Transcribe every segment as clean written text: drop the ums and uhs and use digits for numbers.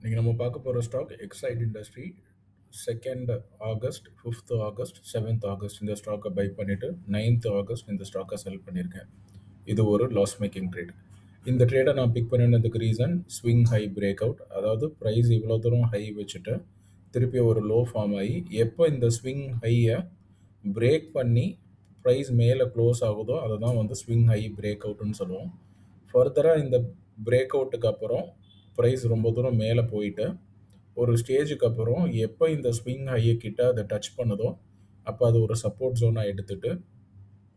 இன்னைக்கு நம்ம பார்க்க போகிற stock Exide industry. 2nd August, 5th August, 7th August இந்த ஸ்டாக்கை பை பண்ணிவிட்டு 9th ஆகஸ்ட் இந்த ஸ்டாக்கை செல் பண்ணியிருக்கேன். இது ஒரு லாஸ் மேக்கிங் ட்ரேட். இந்த ட்ரேடை நான் பிக் பண்ணினதுக்கு reason swing high breakout. அதாவது ப்ரைஸ் இவ்வளோ தூரம் ஹை வச்சுட்டு திருப்பி ஒரு லோ ஃபார்ம் ஆகி எப்போ இந்த ஸ்விங் ஹையை பிரேக் பண்ணி ப்ரைஸ் மேலே க்ளோஸ் ஆகுதோ அதை தான் வந்து ஸ்விங் ஹை பிரேக் அவுட்னு சொல்லுவோம். ஃபர்தராக இந்த பிரேக் அவுட்டுக்கு அப்புறம் ப்ரைஸ் ரொம்ப தூரம் மேலே போயிட்டு ஒரு ஸ்டேஜுக்கு அப்புறம் எப்போ இந்த ஸ்விங் ஹையை கிட்ட அதை டச் பண்ணுதோ அப்போ அது ஒரு சப்போர்ட் ஜோனாக எடுத்துட்டு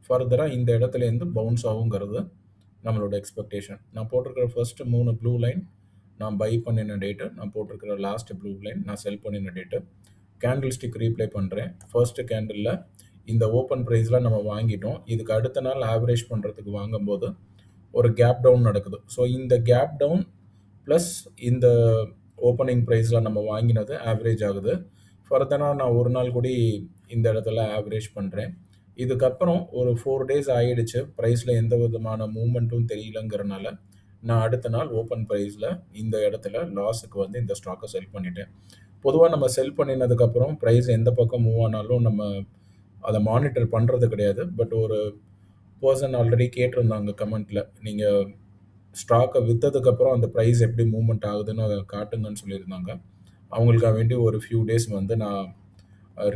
ஃபர்தராக இந்த இடத்துலேருந்து பவுன்ஸ் ஆகுங்கிறது நம்மளோட எக்ஸ்பெக்டேஷன். நான் போட்டிருக்கிற ஃபர்ஸ்ட் 3 ப்ளூ லைன் நான் பை பண்ணின டேட்டு, நான் போட்டிருக்கிற லாஸ்ட் ப்ளூ லைன் நான் செல் பண்ணின டேட்டு. கேண்டில் ஸ்டிக் ரீப்ளே பண்ணுறேன். ஃபர்ஸ்ட் கேண்டிலில் இந்த ஓப்பன் ப்ரைஸில் நம்ம வாங்கிட்டோம். இதுக்கு அடுத்த நாள் ஆவரேஜ் பண்ணுறதுக்கு வாங்கும்போது ஒரு கேப் டவுன் நடக்குது. ஸோ இந்த கேப் டவுன் ப்ளஸ் இந்த ஓப்பனிங் ப்ரைஸில் நம்ம வாங்கினது ஆவரேஜ் ஆகுது. ஃபர்தராக நான் ஒரு நாள் கூடி இந்த இடத்துல ஆவரேஜ் பண்ணுறேன். இதுக்கப்புறம் ஒரு 4 டேஸ் ஆகிடுச்சு, ப்ரைஸில் எந்த விதமான மூமெண்ட்டும் தெரியலங்கிறனால நான் அடுத்த நாள் ஓப்பன் ப்ரைஸில் இந்த இடத்துல லாஸுக்கு வந்து இந்த ஸ்டாக்கை செல் பண்ணிட்டேன். பொதுவாக நம்ம செல் பண்ணினதுக்கப்புறம் ப்ரைஸ் எந்த பக்கம் மூவ் ஆனாலும் நம்ம அதை மானிட்டர் பண்ணுறது கிடையாது. பட் ஒரு பர்சன் ஆல்ரெடி கேட்டிருந்தாங்க கமெண்ட்டில், நீங்கள் ஸ்டாக்கை விற்றதுக்கப்புறம் அந்த ப்ரைஸ் எப்படி மூவ்மெண்ட் ஆகுதுன்னு அதை காட்டுங்கன்னு சொல்லியிருந்தாங்க. அவங்களுக்காக வேண்டி ஒரு ஃபியூ டேஸ் வந்து நான்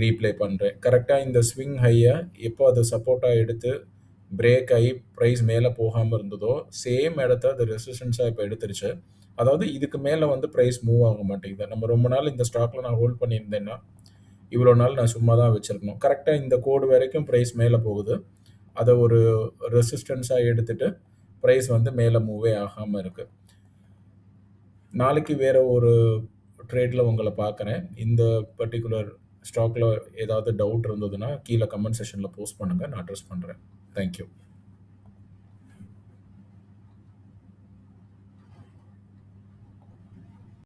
ரீப்ளே பண்ணுறேன். கரெக்டாக இந்த ஸ்விங் ஹையை எப்போ அதை சப்போர்ட்டாக எடுத்து பிரேக் ஆகி ப்ரைஸ் மேலே போகாமல் இருந்ததோ சேம் இடத்த அது ரெசிஸ்டன்ஸாக இப்போ எடுத்துருச்சு. அதாவது இதுக்கு மேலே வந்து ப்ரைஸ் மூவ் ஆக மாட்டேங்குது. நம்ம ரொம்ப நாள் இந்த ஸ்டாக்கில் நான் ஹோல்ட் பண்ணியிருந்தேன்னா இவ்வளோ நாள் நான் சும்மா தான் வச்சுருக்கணும். கரெக்டாக இந்த கோடு வரைக்கும் ப்ரைஸ் மேலே போகுது. அதை ஒரு ரெசிஸ்டன்ஸாக எடுத்துகிட்டு ப்ரைஸ் வந்து மேலே மூவே ஆகாமல் இருக்குது. நாளைக்கு வேறு ஒரு ட்ரேடில் உங்களை பார்க்குறேன். இந்த பர்டிகுலர் ஸ்டாக்கில் ஏதாவது டவுட் இருந்ததுன்னா கீழே கமெண்ட் செஷனில் போஸ்ட் பண்ணுங்கள், நான் அட்ரஸ் பண்ணுறேன். தேங்க்யூ.